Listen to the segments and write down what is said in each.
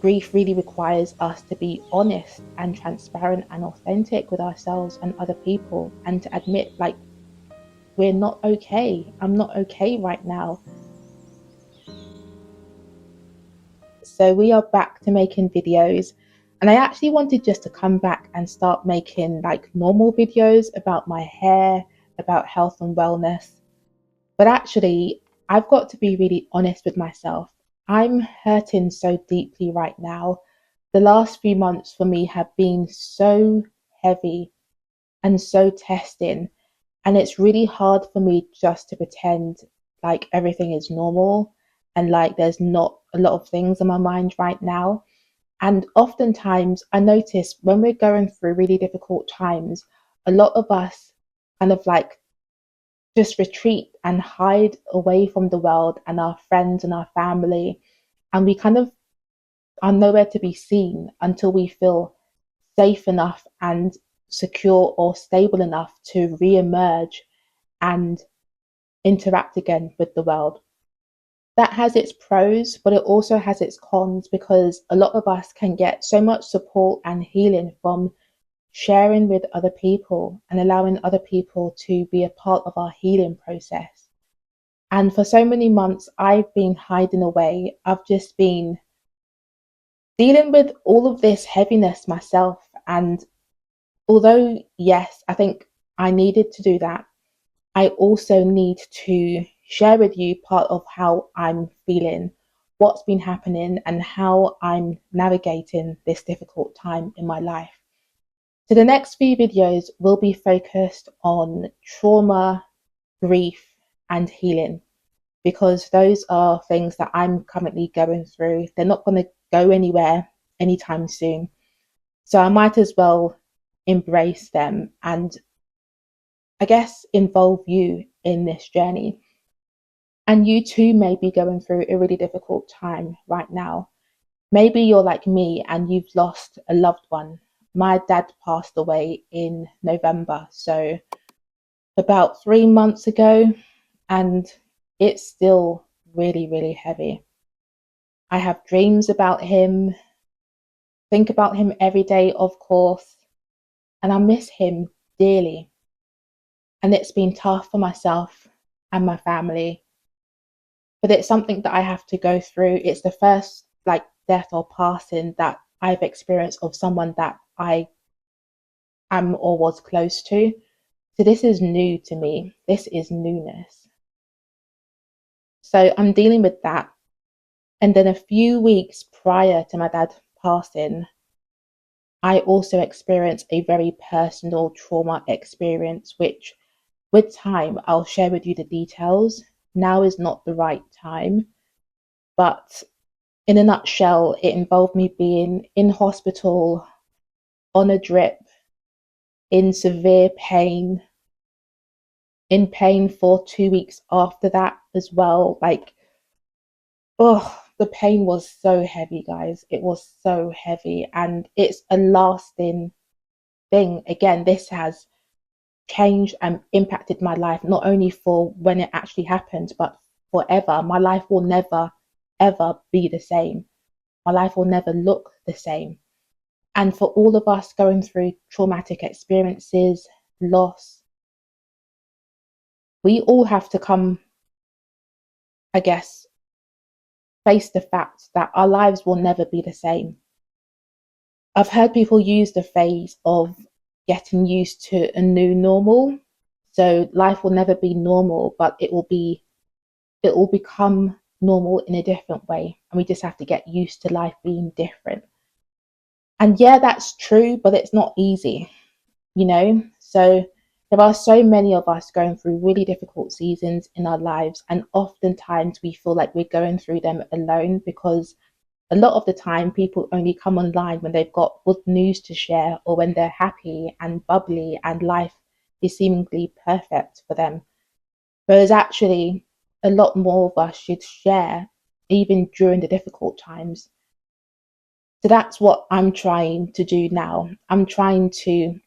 grief really requires us to be honest and transparent and authentic with ourselves and other people, and to admit, like, we're not okay. I'm not okay right now. So we are back to making videos. And I actually wanted just to come back and start making like normal videos about my hair, about health and wellness. But actually, I've got to be really honest with myself. I'm hurting so deeply right now. The last few months for me have been so heavy and so testing. And it's really hard for me just to pretend like everything is normal and like there's not a lot of things on my mind right now. And oftentimes, I notice when we're going through really difficult times, a lot of us kind of like just retreat and hide away from the world and our friends and our family. And we kind of are nowhere to be seen until we feel safe enough and secure or stable enough to re-emerge and interact again with the world. That has its pros, but it also has its cons, because a lot of us can get so much support and healing from sharing with other people and allowing other people to be a part of our healing process. And for so many months, I've been hiding away. I've just been dealing with all of this heaviness myself. And although, yes, I think I needed to do that, I also need to share with you part of how I'm feeling, what's been happening, and how I'm navigating this difficult time in my life. So, the next few videos will be focused on trauma, grief, and healing, because those are things that I'm currently going through. They're not going to go anywhere anytime soon. So, I might as well embrace them and, I guess, involve you in this journey. And you too may be going through a really difficult time right now. Maybe you're like me and you've lost a loved one. My dad passed away in November, so about 3 months ago, and it's still really, really heavy. I have dreams about him, think about him every day, of course, and I miss him dearly. And it's been tough for myself and my family, but it's something that I have to go through. It's the first like death or passing that I've experienced of someone that I am or was close to. So this is new to me. This is newness. So I'm dealing with that. And then a few weeks prior to my dad passing, I also experienced a very personal trauma experience, which with time I'll share with you the details. Now is not the right time, but in a nutshell, it involved me being in hospital, on a drip, in severe pain, in pain for 2 weeks after that as well. Like, oh, the pain was so heavy, guys. It was so heavy. And it's a lasting thing. Again, this has changed and impacted my life, not only for when it actually happened, but forever. My life will never, ever be the same. My life will never look the same. And for all of us going through traumatic experiences, loss, we all have to come, I guess, face the fact that our lives will never be the same. I've heard people use the phrase of getting used to a new normal. So life will never be normal, but it will become normal in a different way. And we just have to get used to life being different. And yeah, that's true, but it's not easy, you know? So there are so many of us going through really difficult seasons in our lives, and oftentimes we feel like we're going through them alone, because a lot of the time people only come online when they've got good news to share, or when they're happy and bubbly and life is seemingly perfect for them. Whereas actually, a lot more of us should share even during the difficult times. So that's what I'm trying to do now. I'm trying to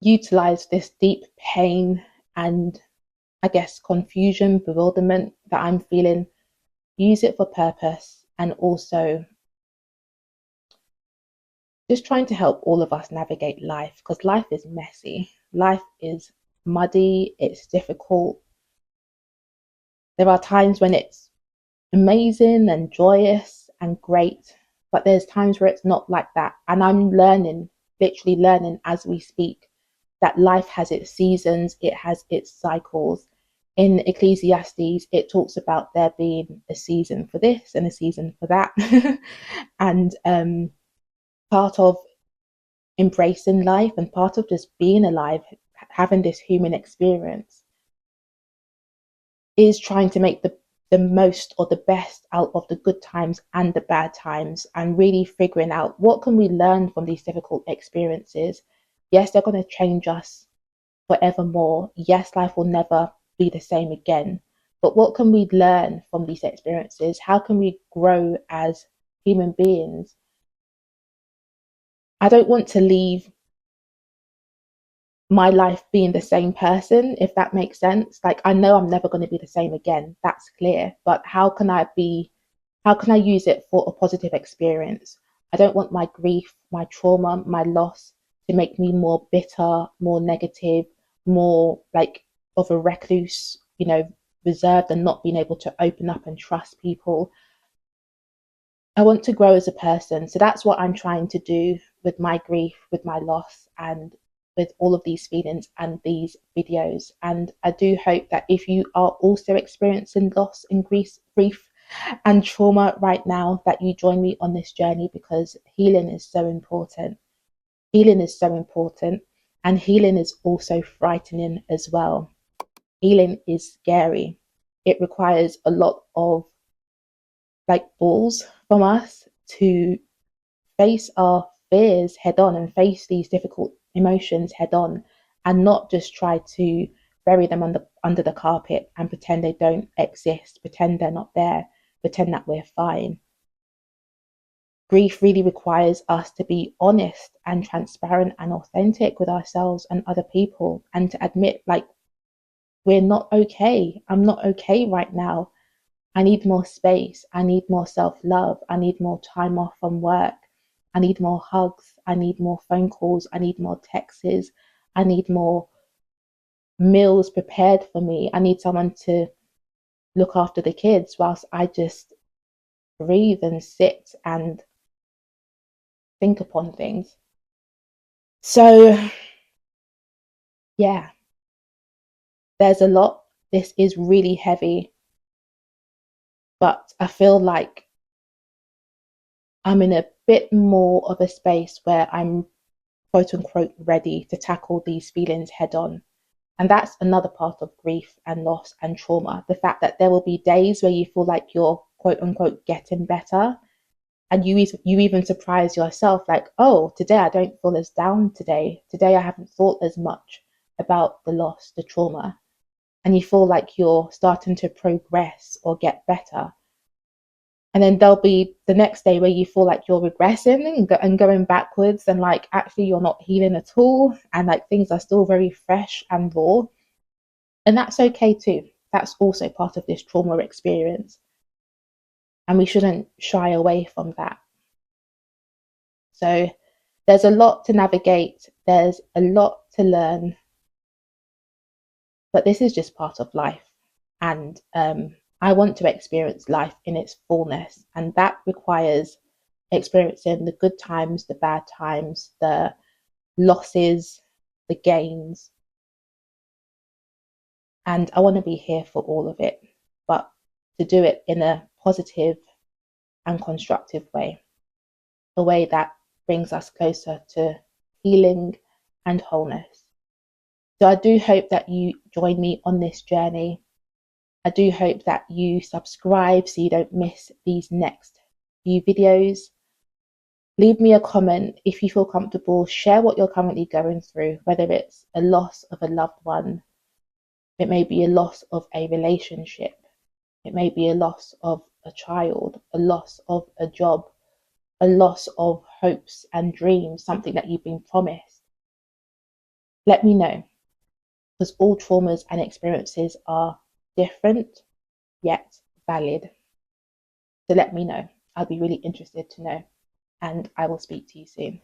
utilize this deep pain and, I guess, confusion, bewilderment that I'm feeling, use it for purpose, and also just trying to help all of us navigate life, because life is messy. Life is muddy, it's difficult. There are times when it's amazing and joyous and great, but there's times where it's not like that. And I'm learning, literally learning as we speak, that life has its seasons, it has its cycles. In Ecclesiastes, it talks about there being a season for this and a season for that. And part of embracing life and part of just being alive, having this human experience, is trying to make the most or the best out of the good times and the bad times, and really figuring out what can we learn from these difficult experiences. Yes, they're going to change us forevermore. Yes, life will never be the same again. But what can we learn from these experiences? How can we grow as human beings? I don't want to leave my life being the same person, if that makes sense. Like, I know I'm never going to be the same again. That's clear. But how can I use it for a positive experience? I don't want my grief, my trauma, my loss to make me more bitter, more negative, more like of a recluse, reserved and not being able to open up and trust people. I want to grow as a person. So that's what I'm trying to do with my grief, with my loss, and with all of these feelings and these videos. And I do hope that if you are also experiencing loss and grief and trauma right now, that you join me on this journey, because healing is so important. Healing is so important. And healing is also frightening as well. Healing is scary. It requires a lot of balls from us to face our fears head on and face these difficult emotions head on, and not just try to bury them under the carpet and pretend they don't exist, pretend they're not there, pretend that we're fine. Grief really requires us to be honest and transparent and authentic with ourselves and other people, and to admit, we're not okay. I'm not okay right now. I need more space. I need more self-love. I need more time off from work. I need more hugs. I need more phone calls. I need more texts. I need more meals prepared for me. I need someone to look after the kids whilst I just breathe and sit and think upon things. So, yeah, there's a lot. This is really heavy, but I feel like I'm in a bit more of a space where I'm quote unquote ready to tackle these feelings head on. And that's another part of grief and loss and trauma. The fact that there will be days where you feel like you're quote unquote getting better. And you even surprise yourself, like, oh, today I don't feel as down today. Today I haven't thought as much about the loss, the trauma. And you feel like you're starting to progress or get better. And then there'll be the next day where you feel like you're regressing and going backwards, and actually you're not healing at all, and things are still very fresh and raw. And that's okay too. That's also part of this trauma experience, and we shouldn't shy away from that. So there's a lot to navigate, there's a lot to learn, but this is just part of life. And I want to experience life in its fullness, and that requires experiencing the good times, the bad times, the losses, the gains. And I want to be here for all of it, but to do it in a positive and constructive way, a way that brings us closer to healing and wholeness. So I do hope that you join me on this journey. I do hope that you subscribe so you don't miss these next few videos. Leave me a comment if you feel comfortable. Share what you're currently going through, whether it's a loss of a loved one, it may be a loss of a relationship, it may be a loss of a child, a loss of a job, a loss of hopes and dreams, something that you've been promised. Let me know, because all traumas and experiences are different yet valid. So let me know. I'll be really interested to know, and I will speak to you soon.